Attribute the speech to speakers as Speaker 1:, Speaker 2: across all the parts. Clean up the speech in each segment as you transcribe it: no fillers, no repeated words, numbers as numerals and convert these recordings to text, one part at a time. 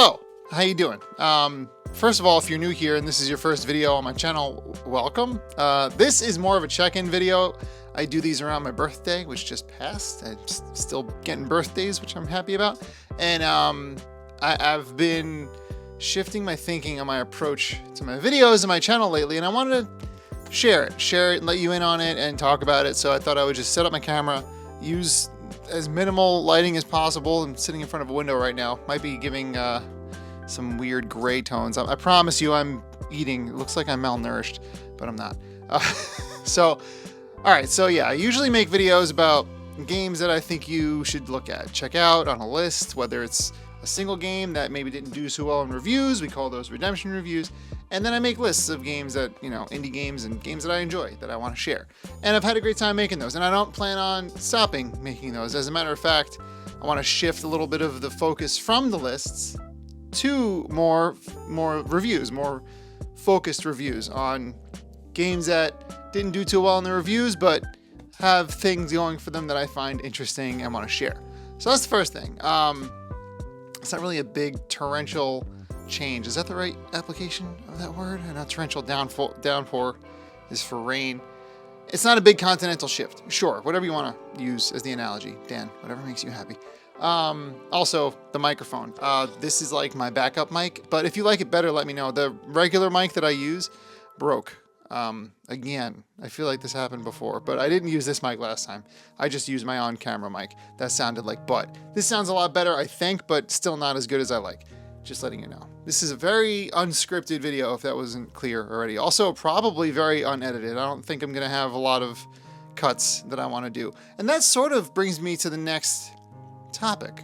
Speaker 1: Hello, how you doing? First of all, if you're new here and this is your first video on my channel, welcome. This is more of a check-in video. I do these around my birthday, which just passed. I'm still getting birthdays, which I'm happy about. And I've been shifting my thinking on my approach to my videos and my channel lately, and I wanted to share it, let you in on it, and talk about it. So I thought I would just set up my camera, use as minimal lighting as possible. I'm sitting in front of a window right now. Might be giving some weird gray tones. I promise you I'm eating. It looks like I'm malnourished, but I'm not. Alright, so yeah, I usually make videos about games that I think you should look at, check out on a list, whether it's a single game that maybe didn't do so well in reviews. We call those redemption reviews. And then I make lists of games that, indie games and games that I enjoy that I want to share. And I've had a great time making those, and I don't plan on stopping making those. As a matter of fact, I want to shift a little bit of the focus from the lists to more reviews, more focused reviews on games that didn't do too well in the reviews, but have things going for them that I find interesting and want to share. So that's the first thing. It's not really a big torrential change. Is that the right application of that word? I know torrential downpour is for rain. It's not a big continental shift. Sure, whatever you want to use as the analogy, Dan, whatever makes you happy. Also, the microphone. This is like my backup mic, but if you like it better, let me know. The regular mic that I use broke. Again, I feel like this happened before, but I didn't use this mic last time. I just used my on-camera mic. That sounded like butt. This sounds a lot better, I think, but still not as good as I like. Just letting you know. This is a very unscripted video, if that wasn't clear already. Also, probably very unedited. I don't think I'm going to have a lot of cuts that I want to do. And that sort of brings me to the next topic.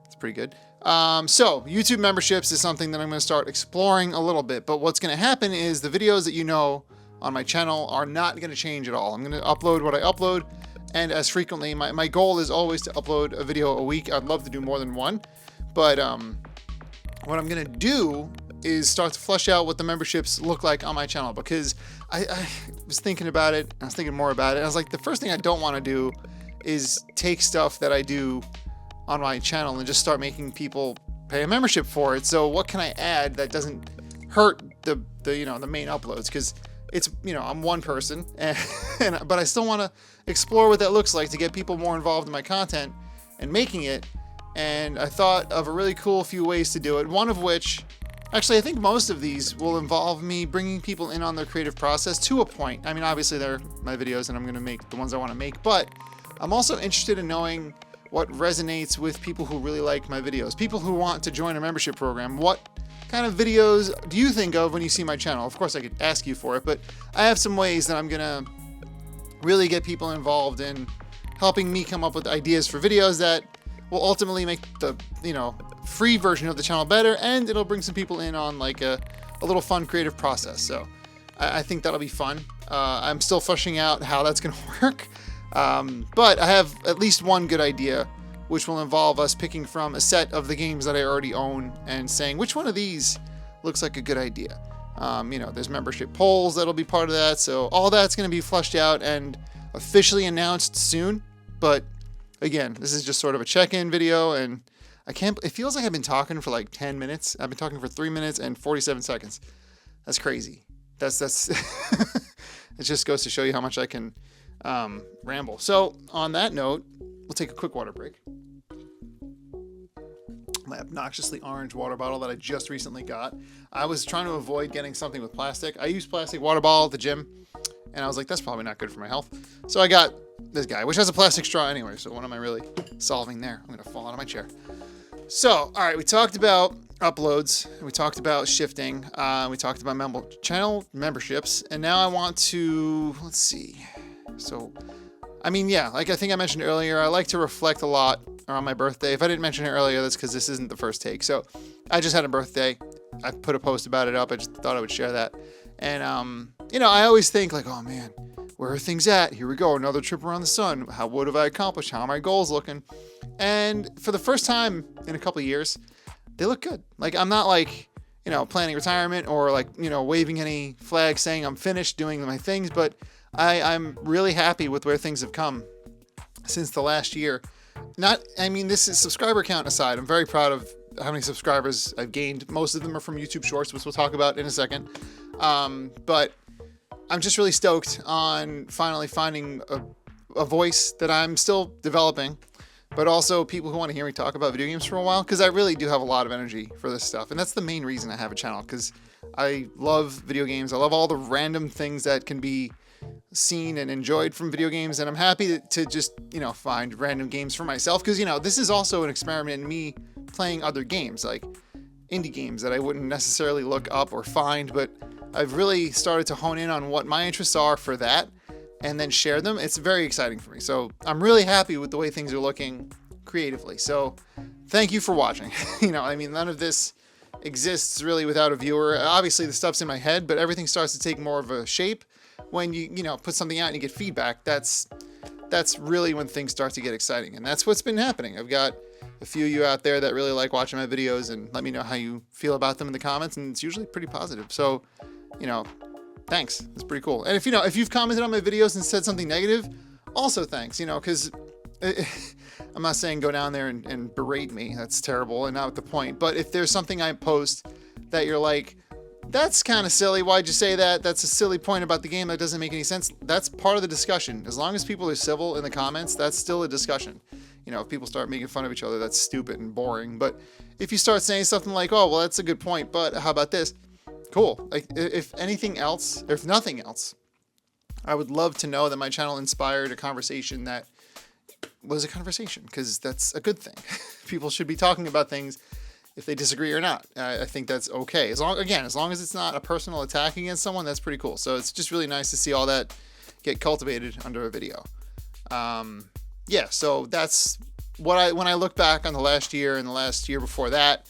Speaker 1: It's pretty good. So YouTube memberships is something that I'm going to start exploring a little bit, but what's going to happen is the videos that you know on my channel are not going to change at all. I'm going to upload what I upload, and as frequently. My goal is always to upload a video a week. I'd love to do more than one, but what I'm going to do is start to flesh out what the memberships look like on my channel, because I was thinking about it. I was thinking more about it. I was like, the first thing I don't want to do is take stuff that I do on my channel and just start making people pay a membership for it. So what can I add that doesn't hurt the main uploads? Because it's, I'm one person, but I still want to explore what that looks like to get people more involved in my content and making it. And I thought of a really cool few ways to do it. One of which, actually, I think most of these will involve me bringing people in on their creative process to a point. I mean, obviously they're my videos and I'm going to make the ones I want to make, but I'm also interested in knowing what resonates with people who really like my videos, people who want to join a membership program. What kind of videos do you think of when you see my channel? Of course, I could ask you for it, but I have some ways that I'm going to really get people involved in helping me come up with ideas for videos that will ultimately make the, free version of the channel better, and it'll bring some people in on like a little fun creative process. So I think that'll be fun. I'm still fleshing out how that's going to work. But I have at least one good idea, which will involve us picking from a set of the games that I already own and saying which one of these looks like a good idea. There's membership polls that'll be part of that. So all that's going to be fleshed out and officially announced soon. But again, this is just sort of a check-in video, and it feels like I've been talking for like 10 minutes. I've been talking for 3 minutes and 47 seconds. That's crazy. That's it just goes to show you how much I can ramble. So on that note, we'll take a quick water break. My obnoxiously orange water bottle that I just recently got. I was trying to avoid getting something with plastic. I use plastic water bottle at the gym, and I was like, that's probably not good for my health. So I got this guy, which has a plastic straw anyway. So what am I really solving there? I'm going to fall out of my chair. So, all right, we talked about uploads, we talked about shifting, we talked about channel memberships, and now I want to, let's see. So, like I think I mentioned earlier, I like to reflect a lot around my birthday. If I didn't mention it earlier, that's because this isn't the first take. So I just had a birthday. I put a post about it up. I just thought I would share that. And, I always think like, oh man, where are things at? Here we go. Another trip around the sun. What have I accomplished? How are my goals looking? And for the first time in a couple of years, they look good. Like, I'm not like, planning retirement or like, waving any flag saying I'm finished doing my things, but I'm really happy with where things have come since the last year. This is subscriber count aside. I'm very proud of how many subscribers I've gained. Most of them are from YouTube Shorts, which we'll talk about in a second. But I'm just really stoked on finally finding a voice that I'm still developing, but also people who want to hear me talk about video games for a while, because I really do have a lot of energy for this stuff. And that's the main reason I have a channel, because I love video games. I love all the random things that can be seen and enjoyed from video games, and I'm happy to just, find random games for myself, because, this is also an experiment in me playing other games, like indie games that I wouldn't necessarily look up or find, but I've really started to hone in on what my interests are for that and then share them. It's very exciting for me. So I'm really happy with the way things are looking creatively. So thank you for watching. None of this exists really without a viewer. Obviously the stuff's in my head, but everything starts to take more of a shape when you put something out and you get feedback. That's really when things start to get exciting. And that's what's been happening. I've got a few of you out there that really like watching my videos and let me know how you feel about them in the comments. And it's usually pretty positive. So, thanks. It's pretty cool. And if you've commented on my videos and said something negative, also thanks, because I'm not saying go down there and berate me. That's terrible and not the point. But if there's something I post that you're like, that's kind of silly, why'd you say that? That's a silly point about the game that doesn't make any sense. That's part of the discussion. As long as people are civil in the comments, that's still a discussion. If people start making fun of each other, that's stupid and boring. But if you start saying something like, oh, well, that's a good point, but how about this? Cool. Like, if anything else, or if nothing else, I would love to know that my channel inspired a conversation that was a conversation, because that's a good thing. People should be talking about things if they disagree or not. I think that's okay. As long as it's not a personal attack against someone, that's pretty cool. So it's just really nice to see all that get cultivated under a video. So that's when I look back on the last year and the last year before that,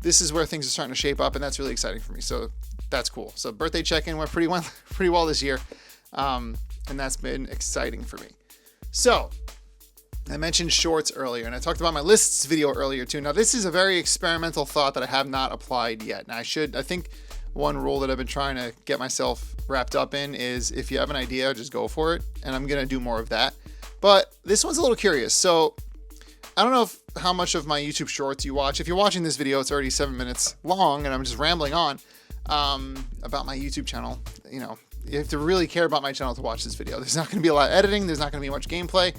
Speaker 1: this is where things are starting to shape up, and that's really exciting for me. So that's cool. So birthday check-in went pretty well this year, and that's been exciting for me. So I mentioned shorts earlier, and I talked about my lists video earlier too. Now this is a very experimental thought that I have not applied yet. Now I think one rule that I've been trying to get myself wrapped up in is if you have an idea, just go for it, and I'm gonna do more of that. But this one's a little curious. So I don't know how much of my YouTube shorts you watch. If you're watching this video, it's already 7 minutes long, and I'm just rambling on about my YouTube channel. You have to really care about my channel to watch this video. There's not going to be a lot of editing. There's not going to be much gameplay.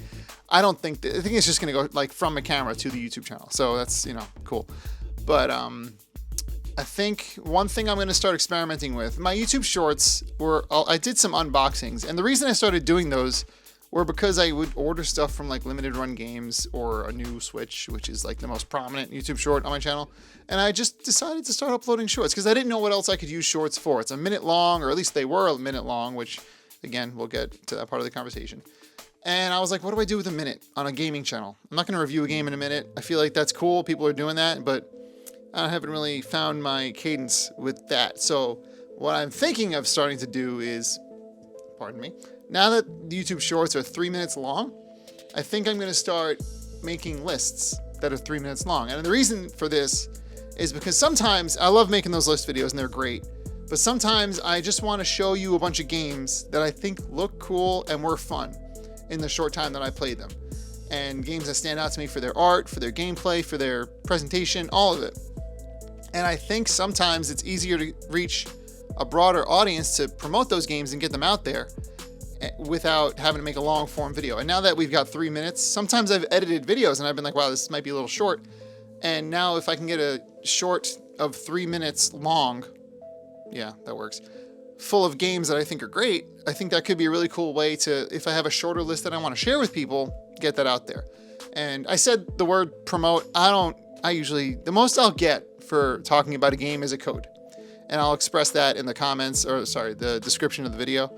Speaker 1: I think it's just going to go like from a camera to the YouTube channel. So that's, cool. But I think one thing I'm going to start experimenting with, my YouTube shorts I did some unboxings, and the reason I started doing those were because I would order stuff from like Limited Run Games or a new Switch, which is like the most prominent YouTube short on my channel. And I just decided to start uploading shorts because I didn't know what else I could use shorts for. It's a minute long, or at least they were a minute long, which again, we'll get to that part of the conversation. And I was like, what do I do with a minute on a gaming channel? I'm not going to review a game in a minute. I feel like that's cool. People are doing that, but I haven't really found my cadence with that. So what I'm thinking of starting to do is, pardon me, now that the YouTube shorts are 3 minutes long, I think I'm going to start making lists that are 3 minutes long. And the reason for this is because sometimes I love making those list videos and they're great, but sometimes I just want to show you a bunch of games that I think look cool and were fun in the short time that I played them. And games that stand out to me for their art, for their gameplay, for their presentation, all of it. And I think sometimes it's easier to reach a broader audience to promote those games and get them out there without having to make a long form video. And now that we've got 3 minutes, sometimes I've edited videos and I've been like, wow, this might be a little short. And now if I can get a short of 3 minutes long, yeah, that works, full of games that I think are great, I think that could be a really cool way to, if I have a shorter list that I want to share with people, get that out there. And I said the word promote. The most I'll get for talking about a game is a code. And I'll express that in the comments, the description of the video.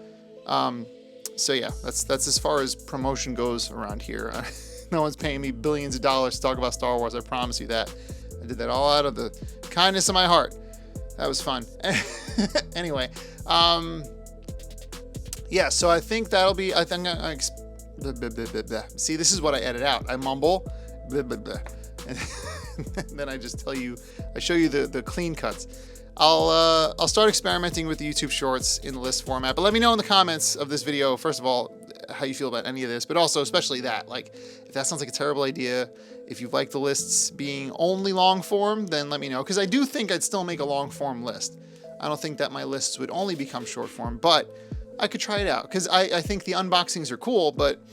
Speaker 1: So yeah, that's as far as promotion goes around here. No one's paying me billions of dollars to talk about Star Wars, I promise you that. I did that all out of the kindness of my heart. That was fun. Anyway, yeah, so I think that'll be, see, this is what I edit out. I mumble, and then I just I show you the clean cuts. I'll start experimenting with the YouTube Shorts in the list format, but let me know in the comments of this video, first of all, how you feel about any of this, but also especially that, like, if that sounds like a terrible idea, If you like the lists being only long form, then let me know, because I do think I'd still make a long form list. I don't think that my lists would only become short form, but I could try it out, because I think the unboxings are cool, but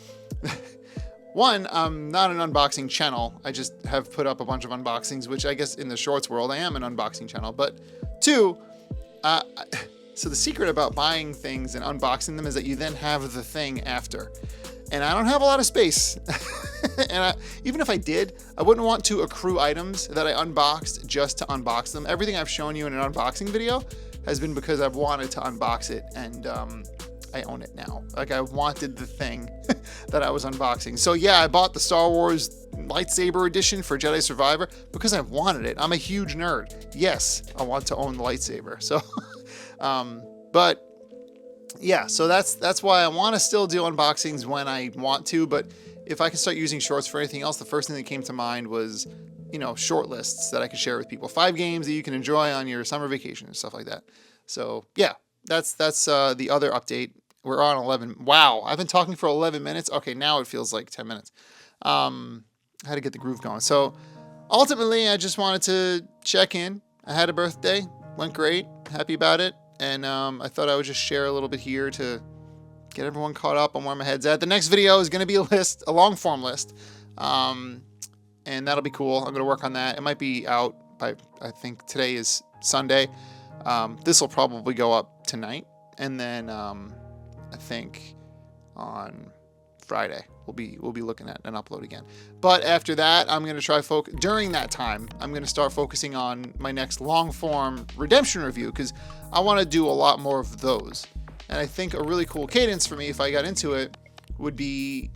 Speaker 1: one, I'm not an unboxing channel. I just have put up a bunch of unboxings, which I guess in the shorts world, I am an unboxing channel. But two, so the secret about buying things and unboxing them is that you then have the thing after. And I don't have a lot of space. And even if I did, I wouldn't want to accrue items that I unboxed just to unbox them. Everything I've shown you in an unboxing video has been because I've wanted to unbox it, and I own it now. Like, I wanted the thing that I was unboxing. So yeah, I bought the Star Wars lightsaber edition for Jedi Survivor because I wanted it. I'm a huge nerd. Yes, I want to own the lightsaber. So, but yeah, so that's why I want to still do unboxings when I want to. But if I can start using shorts for anything else, the first thing that came to mind was, short lists that I could share with people. 5 games that you can enjoy on your summer vacation and stuff like that. So yeah, that's the other update. We're on 11. Wow, I've been talking for 11 minutes. Okay, now it feels like 10 minutes. I had to get the groove going. So ultimately, I just wanted to check in. I had a birthday, went great, happy about it. And I thought I would just share a little bit here to get everyone caught up on where my head's at. The next video is going to be a long form list. And that'll be cool. I'm going to work on that. It might be out by, I think today is Sunday. This will probably go up tonight. And then I think on Friday we'll be looking at an upload again. But after that, I'm going to try during that time, I'm going to start focusing on my next long form redemption review, because I want to do a lot more of those. And I think a really cool cadence for me, if I got into it, would be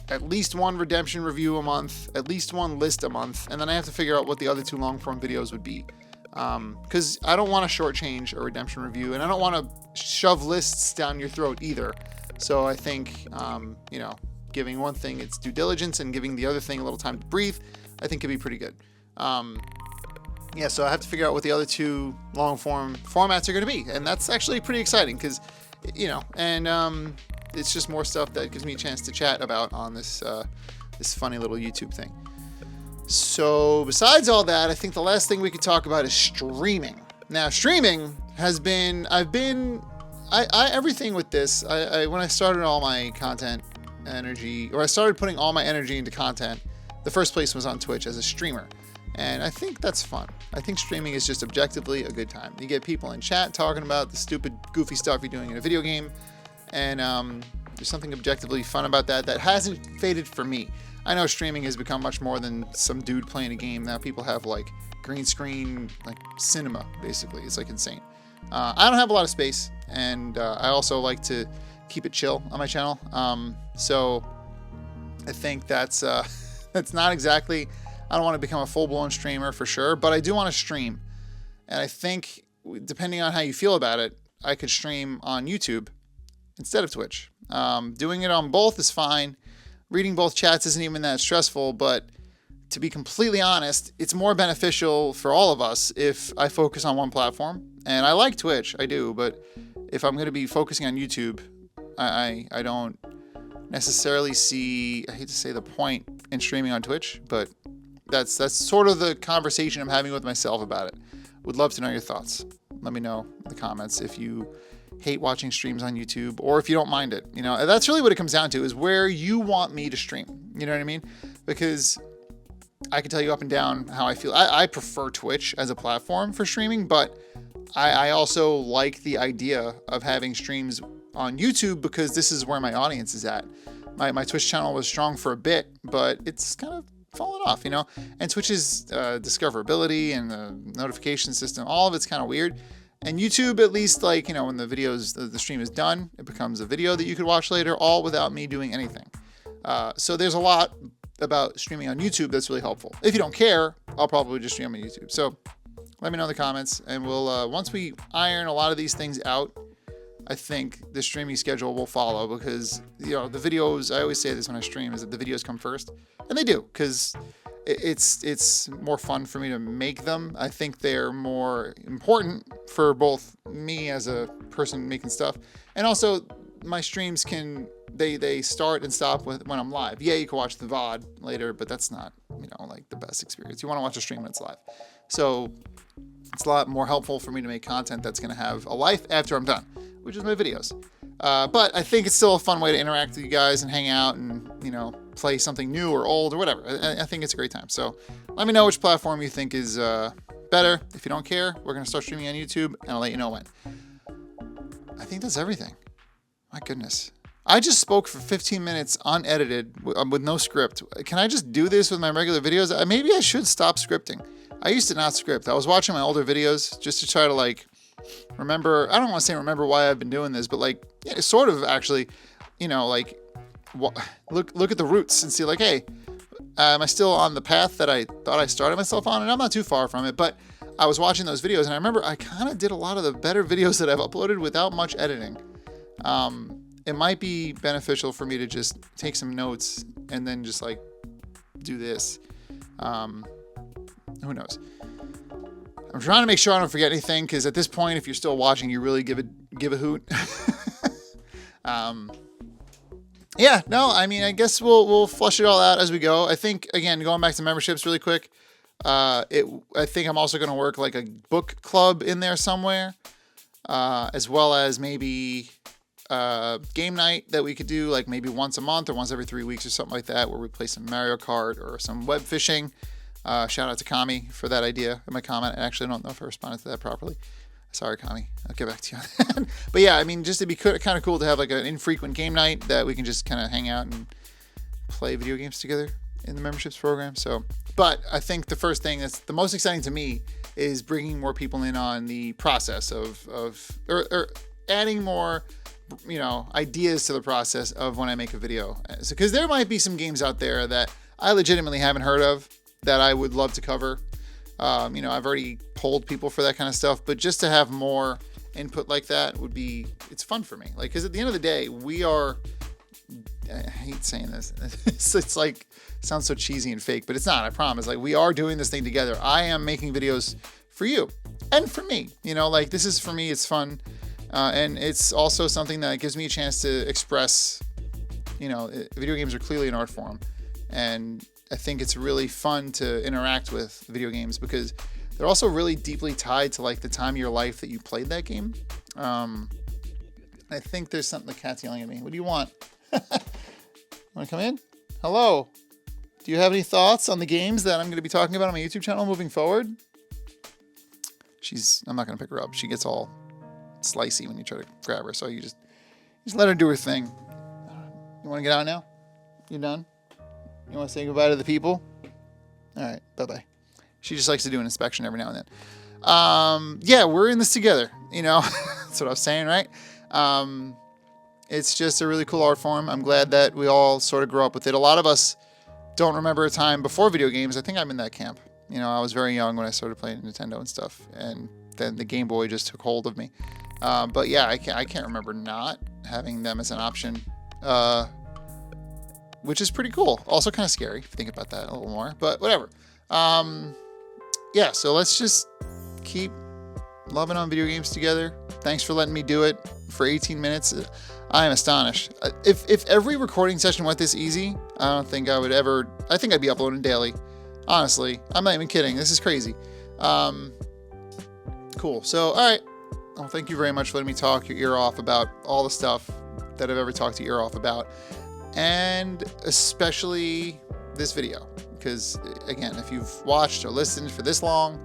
Speaker 1: at least one redemption review a month, at least one list a month, and then I have to figure out what the other 2 long form videos would be. Because I don't want to shortchange a redemption review, and I don't want to shove lists down your throat either. So I think, giving one thing its due diligence and giving the other thing a little time to breathe, I think could be pretty good. Yeah, so I have to figure out what the other 2 long form formats are going to be, and that's actually pretty exciting because, it's just more stuff that gives me a chance to chat about on this funny little YouTube thing. So besides all that, I think the last thing we could talk about is streaming. Now, streaming has been, everything with this, when I started all my content energy, or I started putting all my energy into content, the first place was on Twitch as a streamer. And I think that's fun. I think streaming is just objectively a good time. You get people in chat talking about the stupid, goofy stuff you're doing in a video game. And there's something objectively fun about that hasn't faded for me. I know streaming has become much more than some dude playing a game. Now people have like green screen, like cinema, basically. It's like insane. I don't have a lot of space, and I also like to keep it chill on my channel. So I think that's not exactly, I don't want to become a full-blown streamer for sure, but I do want to stream. And I think, depending on how you feel about it, I could stream on YouTube instead of Twitch. Doing it on both is fine. Reading both chats isn't even that stressful, but to be completely honest, it's more beneficial for all of us if I focus on one platform. And I like Twitch, I do, but if I'm going to be focusing on YouTube, I don't necessarily see, I hate to say the point in streaming on Twitch, but that's sort of the conversation I'm having with myself about it. Would love to know your thoughts. Let me know in the comments if you hate watching streams on YouTube or if you don't mind it. That's really what it comes down to, is where you want me to stream. You know what I mean? Because I can tell you up and down how I feel. I prefer Twitch as a platform for streaming, but I also like the idea of having streams on YouTube because this is where my audience is at. My Twitch channel was strong for a bit, but it's kind of fallen off, And Twitch's discoverability and the notification system, all of it's kind of weird. And YouTube, at least, when the stream is done, it becomes a video that you could watch later, all without me doing anything. So there's a lot about streaming on YouTube that's really helpful. If you don't care, I'll probably just stream on YouTube. So let me know in the comments, and we'll once we iron a lot of these things out, I think the streaming schedule will follow, because the videos, I always say this when I stream, is that the videos come first, and they do, because it's more fun for me to make them. I think they're more important for both me as a person making stuff, and also my streams they start and stop when I'm live. Yeah, you can watch the VOD later, but that's not, like the best experience. You want to watch a stream when it's live. So it's a lot more helpful for me to make content that's going to have a life after I'm done, which is my videos. But I think it's still a fun way to interact with you guys and hang out and, play something new or old or whatever. I think it's a great time. So let me know which platform you think is better. If you don't care, we're going to start streaming on YouTube, and I'll let you know when. I think that's everything. My goodness. I just spoke for 15 minutes unedited with no script. Can I just do this with my regular videos? Maybe I should stop scripting. I used to not script. I was watching my older videos just to try to remember. I don't want to say remember why I've been doing this, but sort of actually, look at the roots and see hey, am I still on the path that I thought I started myself on? And I'm not too far from it, but I was watching those videos and I remember I kind of did a lot of the better videos that I've uploaded without much editing. It might be beneficial for me to just take some notes and then just do this. Who knows? I'm trying to make sure I don't forget anything, because at this point, if you're still watching, you really give a hoot. Yeah, no, I guess we'll flush it all out as we go. I think, again, going back to memberships really quick, I think I'm also going to work a book club in there somewhere, as well as maybe game night that we could do maybe once a month or once every 3 weeks or something like that, where we play some Mario Kart or some web fishing. Shout out to Kami for that idea in my comment. I actually don't know if I responded to that properly. Sorry, Kami. I'll get back to you on that. But yeah, just it'd be kind of cool to have an infrequent game night that we can just kind of hang out and play video games together in the memberships program. So, but I think the first thing that's the most exciting to me is bringing more people in on the process or adding more, ideas to the process of when I make a video. So, because there might be some games out there that I legitimately haven't heard of that I would love to cover. I've already polled people for that kind of stuff, but just to have more input like that it's fun for me. Because at the end of the day, I hate saying this. It's sounds so cheesy and fake, but it's not, I promise. We are doing this thing together. I am making videos for you and for me. This is for me, it's fun. And it's also something that gives me a chance to express, video games are clearly an art form. And I think it's really fun to interact with video games because they're also really deeply tied to the time of your life that you played that game. I think there's something, the cat's yelling at me. What do you want? Want to come in? Hello. Do you have any thoughts on the games that I'm going to be talking about on my YouTube channel moving forward? I'm not going to pick her up. She gets all slicey when you try to grab her. So you just let her do her thing. You want to get out now? You done? You want to say goodbye to the people? All right. Bye-bye. She just likes to do an inspection every now and then. Yeah, we're in this together. That's what I was saying, right? It's just a really cool art form. I'm glad that we all sort of grew up with it. A lot of us don't remember a time before video games. I think I'm in that camp. I was very young when I started playing Nintendo and stuff. And then the Game Boy just took hold of me. But yeah, I can't remember not having them as an option. Which is pretty cool. Also kind of scary if you think about that a little more, but whatever. Yeah, so let's just keep loving on video games together. Thanks for letting me do it for 18 minutes. I am astonished. If every recording session went this easy, I don't think I would ever, I think I'd be uploading daily. Honestly, I'm not even kidding. This is crazy. Cool. So, all right. Well, thank you very much for letting me talk your ear off about all the stuff that I've ever talked your ear off about. And especially this video, because again, if you've watched or listened for this long,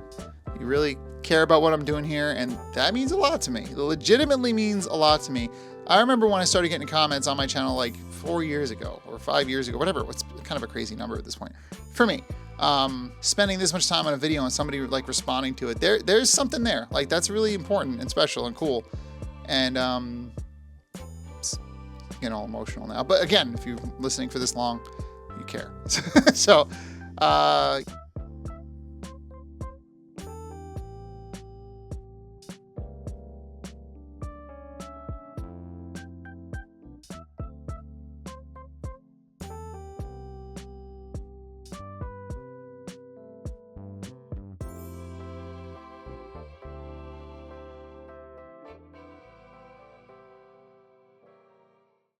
Speaker 1: you really care about what I'm doing here, and that means a lot to me. It legitimately means a lot to me. I remember when I started getting comments on my channel 4 years ago or 5 years ago, whatever. It's kind of a crazy number at this point for me. Spending this much time on a video and somebody responding to it, there's something there. That's really important and special and cool. And getting all emotional now, but again, if you're listening for this long, you care. So